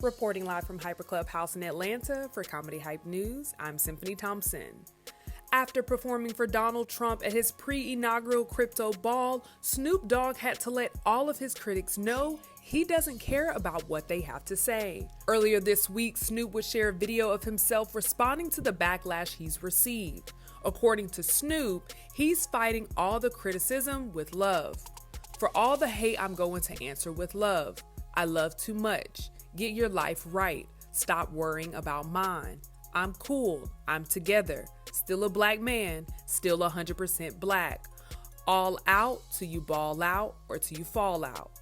Reporting live from Hyper Clubhouse in Atlanta for Comedy Hype News, I'm Symphony Thompson. After performing for Donald Trump at his pre-inaugural crypto ball, Snoop Dogg had to let all of his critics know he doesn't care about what they have to say. Earlier this week, Snoop would share a video of himself responding to the backlash he's received. According to Snoop, he's fighting all the criticism with love. For all the hate, I'm going to answer with love. I love too much. Get your life right. Stop worrying about mine. I'm cool. I'm together. Still a black man. Still 100% black. All out till you ball out or till you fall out.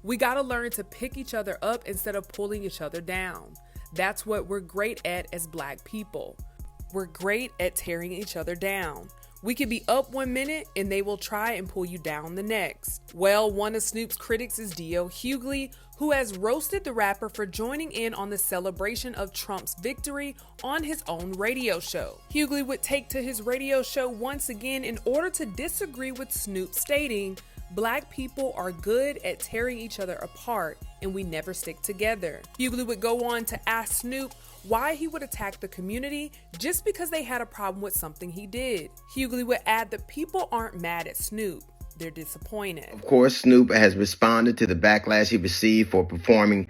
We gotta learn to pick each other up instead of pulling each other down. That's what we're great at as black people. We're great at tearing each other down. We can be up 1 minute and they will try and pull you down the next. Well, one of Snoop's critics is Hughley, who has roasted the rapper for joining in on the celebration of Trump's victory on his own radio show. Hughley would take to his radio show once again in order to disagree with Snoop, stating, "Black people are good at tearing each other apart and we never stick together." Hughley would go on to ask Snoop why he would attack the community just because they had a problem with something he did. Hughley would add that people aren't mad at Snoop. They're disappointed. Of course, Snoop has responded to the backlash he received for performing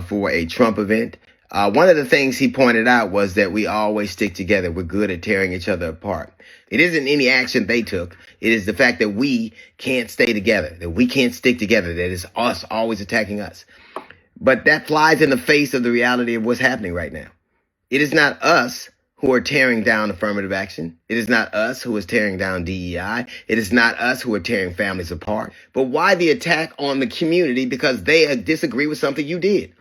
for a Trump event. One of the things he pointed out was that we always stick together. We're good at tearing each other apart. It isn't any action they took. It is the fact that we can't stay together, that we can't stick together, that it's us always attacking us. But that flies in the face of the reality of what's happening right now. It is not us who are tearing down affirmative action. It is not us who is tearing down DEI. It is not us who are tearing families apart. But why the attack on the community? Because they disagree with something you did.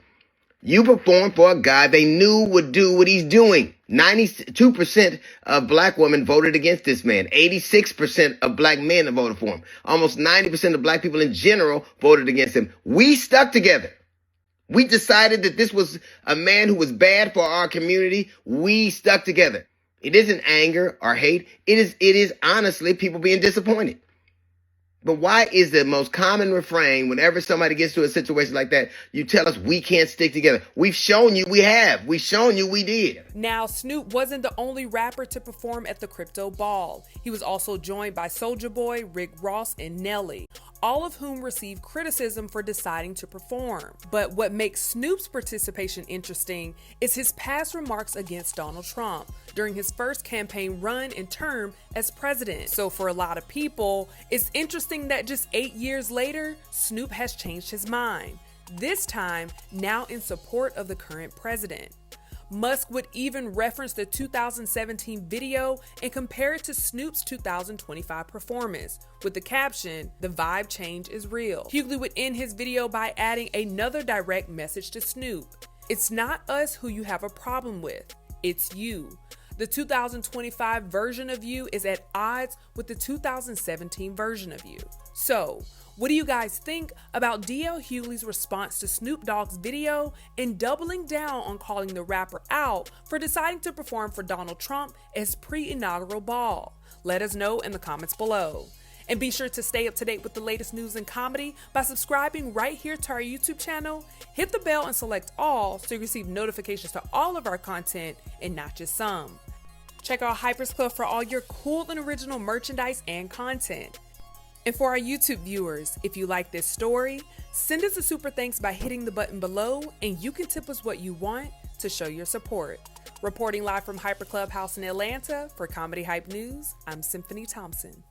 You performed for a guy they knew would do what he's doing. 92% of black women voted against this man. 86% of black men have voted for him. Almost 90% of black people in general voted against him. We stuck together. We decided that this was a man who was bad for our community. We stuck together. It isn't anger or hate. It is honestly people being disappointed. But why is the most common refrain whenever somebody gets to a situation like that, you tell us we can't stick together? We've shown you we have. We've shown you we did. Now, Snoop wasn't the only rapper to perform at the crypto ball. He was also joined by Soulja Boy, Rick Ross, and Nelly, all of whom received criticism for deciding to perform. But what makes Snoop's participation interesting is his past remarks against Donald Trump during his first campaign run and term as president. So for a lot of people, it's interesting that just 8 years later, Snoop has changed his mind. This time, now in support of the current president. Musk would even reference the 2017 video and compare it to Snoop's 2025 performance with the caption, "The vibe change is real." Hughley would end his video by adding another direct message to Snoop. "It's not us who you have a problem with, it's you. The 2025 version of you is at odds with the 2017 version of you." So, what do you guys think about DL Hughley's response to Snoop Dogg's video and doubling down on calling the rapper out for deciding to perform for Donald Trump at his pre-inaugural ball? Let us know in the comments below. And be sure to stay up to date with the latest news and comedy by subscribing right here to our YouTube channel. Hit the bell and select all so you receive notifications to all of our content and not just some. Check out Hyper's Club for all your cool and original merchandise and content. And for our YouTube viewers, if you like this story, send us a super thanks by hitting the button below and you can tip us what you want to show your support. Reporting live from Hyper Clubhouse in Atlanta for Comedy Hype News, I'm Symphony Thompson.